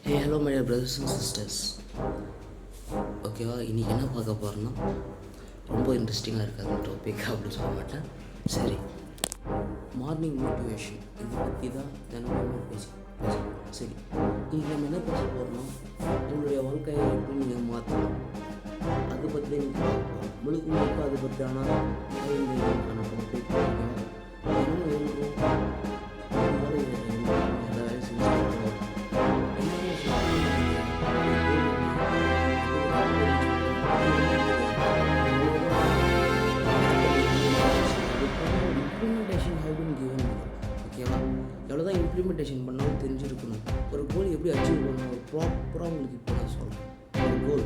Hey, hello, my dear brothers and sisters. ஓகேவா இன்றைக்கி என்ன பார்க்க போகிறோன்னா ரொம்ப இன்ட்ரெஸ்டிங்காக இருக்காது டாபிக் அப்படின்னு சொல்ல மாட்டேன். சரி, மார்னிங் மோட்டிவேஷன் இதை பற்றி தான் தினமும் பேசணும். சரி, இன்றைக்கி நம்ம என்ன பேச போகிறோம்னா உங்களுடைய வாழ்க்கையை எப்படி நீங்கள் மாற்றணும் அதை பற்றி தான் நீங்கள் பார்க்கலாம். முழுக்க அதை பற்றியான டாபிக் தினமும் எழுதுறோம். எல்லா வேலையும் செஞ்சு இம்ப்ளிமெண்டேஷன் ஹவ் பின் கிவன். ஓகேவா, எவ்வளோதான் இம்ப்ளிமெண்டேஷன் பண்ணாலும் தெரிஞ்சிருக்கணும். ஒரு கோல் எப்படி அச்சீவ் பண்ணணும் ஒரு ப்ராப்பராக உங்களுக்கு இப்போ நான் சொல்கிறேன்.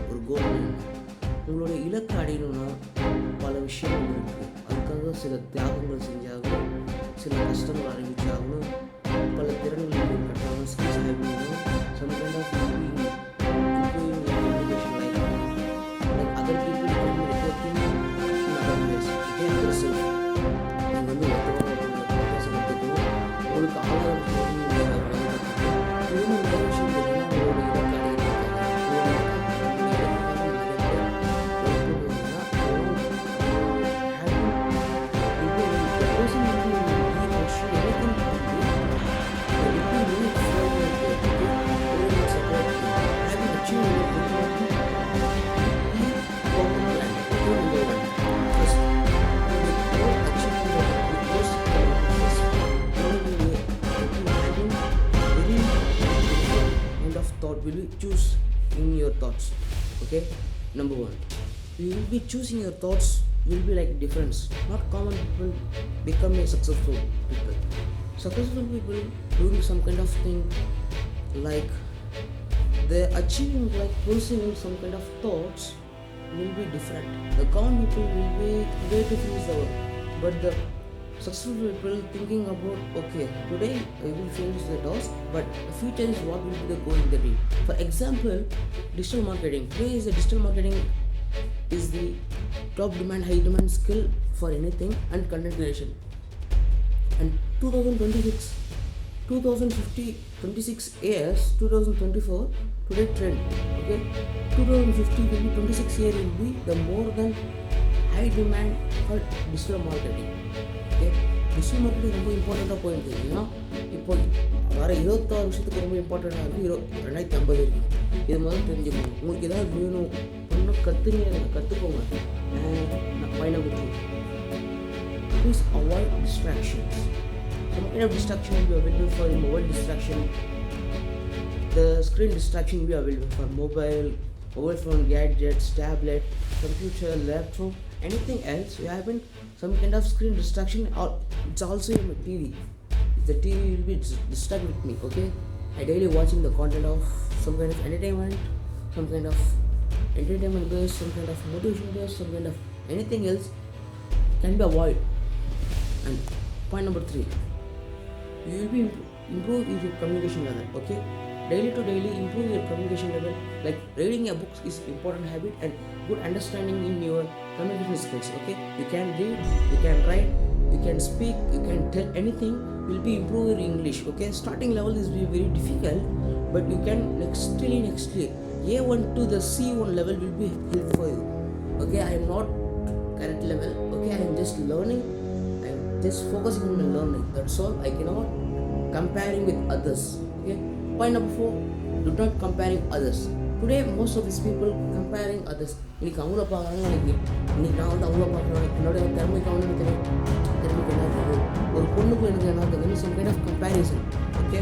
ஒரு கோல் உங்களுடைய இலக்கை அடையணும்னா பல விஷயங்கள் இருக்குது. அதுக்காக சில தியாகங்கள் செஞ்சாகணும், சில கஷ்டங்கள் அறிவிச்சாகணும், பல திறன்கள் கட்டாமல் ஸ்கில்ஸ் ஆகணும். Some kind of other people உங்களுக்கு will you choose in your thoughts. Okay, number one, you will be choosing your thoughts will be like difference. Not common people become a successful people doing some kind of thing like they're achieving, like pursuing some kind of thoughts will be different. The common people will be way to finish the work, but the successful people thinking about, okay, today I will finish the task, but the future is what will be the goal in the day. For example, digital marketing. Today is the digital marketing is the top demand, high demand skill for anything and content creation. And 2026, 2050, 26 years, 2024 today trend. Okay, 2050 will be 26 year will be the more than high demand for digital marketing. Okay, digital marketing ரொம்ப இம்பார்ட்டண்ட்டாக போயிட்டு ஏன்னா இப்போ வர 26 வருஷத்துக்கு ரொம்ப இம்பார்ட்டண்ட்டாக இருக்குது. 2050 இருக்குது. இது முதல்ல தெரிஞ்சுக்கணும். உங்களுக்கு ஏதாவது வேணும் இன்னும் கற்றுக்கோங்க. Please avoid distractions. Some kind of distraction will be available for mobile distraction. The screen distraction will be available for mobile phone, gadgets, tablet, computer, laptop, anything else. You haven't some kind of screen distraction, or it's also in my TV. The TV will be distracted with me. Okay, I daily watching the content of some kind of entertainment based, some kind of motivation based, some kind of anything else can be avoided. And point number 3, you will be improve your communication level. Okay, daily to daily improve your communication level. Like reading a book is important habit and good understanding in your communication skills. Okay, you can read, you can write, you can speak, you can tell anything. Will be improve your English. Okay, starting level is very difficult, but you can next year A1 to the C1 level will be helpful for you. Okay, I am not current level. Okay, I am just learning. I am just focusing on my learning. That's all. I cannot comparing with others. Okay, point number 4, do not comparing others. Today most of these people comparing others. இன்னைக்கு அவங்கள பார்க்குறாங்க, இன்னைக்கு நான் அவங்கள பார்க்குறேன், என்னோட திறமைக்கு அவனுக்கு திறமைக்கு என்ன இருக்குது, ஒரு பொண்ணுக்கு எனக்கு என்ன இருக்குது, some kind of comparison. Okay,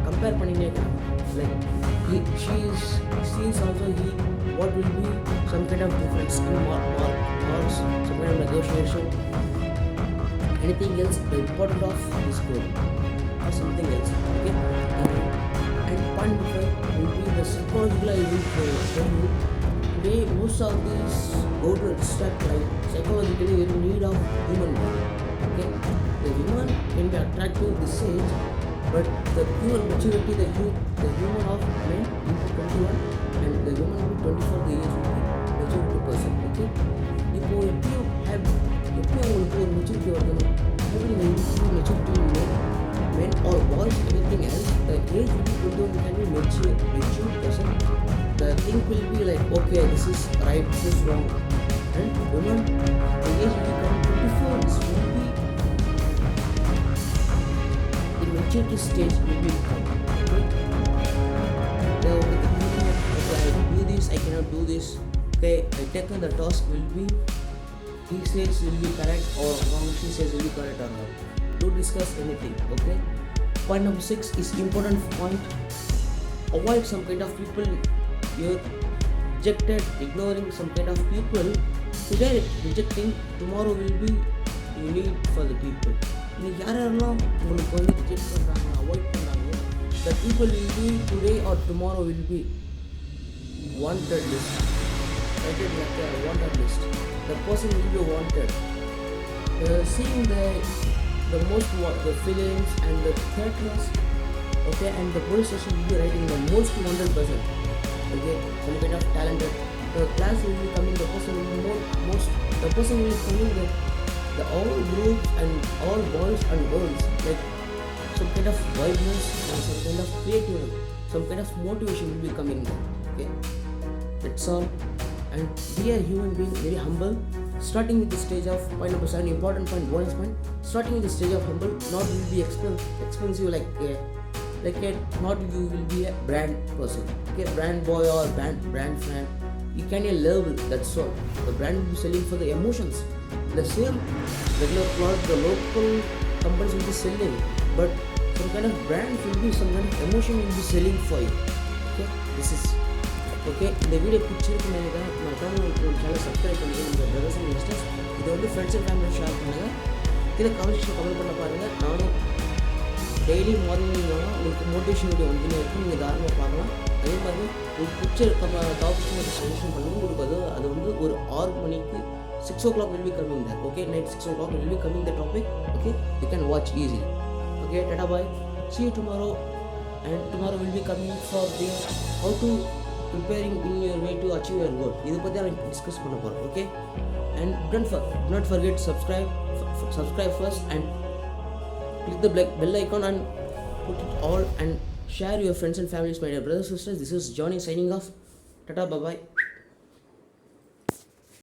compare பண்ணினே இருக்கிறாங்க. Like she is also what will be some kind of difference in marks, some kind of negotiation, anything else, the importance of this goal or something else. Okay, and point 5 will be the psychological ability. Today most of these go to distract, like psychologically in need of human being. Okay, the human can be attractive this age, but the pure maturity, the human of men into 21 and the human of 24 the age will be maturity person. Okay, இப்போ எப்படி உங்களுக்கு ஒரு maturity வரணும், எப்படி maturity men or boys, anything else, the age will be 21 can be mature. think will be like, okay, this is right, this is wrong. And women, the age will become 24, this will be the maturity stage will be come. Okay? With the meaning of, okay, I do this, I cannot do this. Okay, I take on the task will be, he says will be correct or wrong, she says will be correct or wrong. Don't discuss anything. Okay. Point number 6 is important point. Avoid some kind of people you're rejected, ignoring some kind of people. Today rejecting, tomorrow will be you need for the people. இன்னைக்கு யாரெல்லாம் உங்களுக்கு வந்து reject பண்ணுறாங்க, avoid பண்ணுறாங்க, the people will be today or tomorrow will be wanted list. Write it like a wanted list. The person will be wanted. Seeing the most the feelings and the theaters, okay, and the police station will be writing the most wanted person. Okay, some kind of talented. The class will be coming. The person will be most. The person will be coming the all groups and all boys and girls, like some kind of vibeness and some kind of creativity, some kind of motivation will be coming there. Okay, that's all. And be a human being, very humble. Starting with the stage of point number 7, important point, bonus point. Starting with the stage of humble, not will be expensive like not you will be a brand person. Okay, brand boy or brand fan. You can a level, that's all. The brand will be selling for the emotions. The same regular product, the local companies will be selling, but some kind of brand will be, some kind of emotion will be selling for you. Okay, this is okay. இந்த video பிடிச்சிருக்கு நினைக்கிறேன். மறக்காம channel subscribe பண்ணுங்க. உங்கள் brothers and sisters இதை வந்து friends and family share பண்ணுங்கள். கீழே கமெண்ட் பண்ண பாருங்கள். நானும் டெய்லி மார்னிங் உங்களுக்கு மோட்டிவேஷன் வீடியோ வந்துனே இருக்கும். நீங்கள் தாராளமாக பார்க்கலாம். அதே மாதிரி உங்களுக்கு பிடிச்ச டாபிக்ஸ் வந்து சஜஷன் பண்ணுங்கள். உங்களுக்கு அது வந்து ஒரு 6 மணிக்கு 6 o'clock will be coming there. Okay, night 6 o'clock will be coming the topic. Okay, you can watch easily. Okay, tata bye. See you tomorrow. And tomorrow will be coming for the how to preparing in your way to achieve your goal. இதை பற்றி நான் discuss பண்ண போகிறேன். Okay, and do not forget subscribe first and click the bell icon and put it all and share your friends and families, my dear brothers and sisters. This is Johnny signing off. Tata bye bye.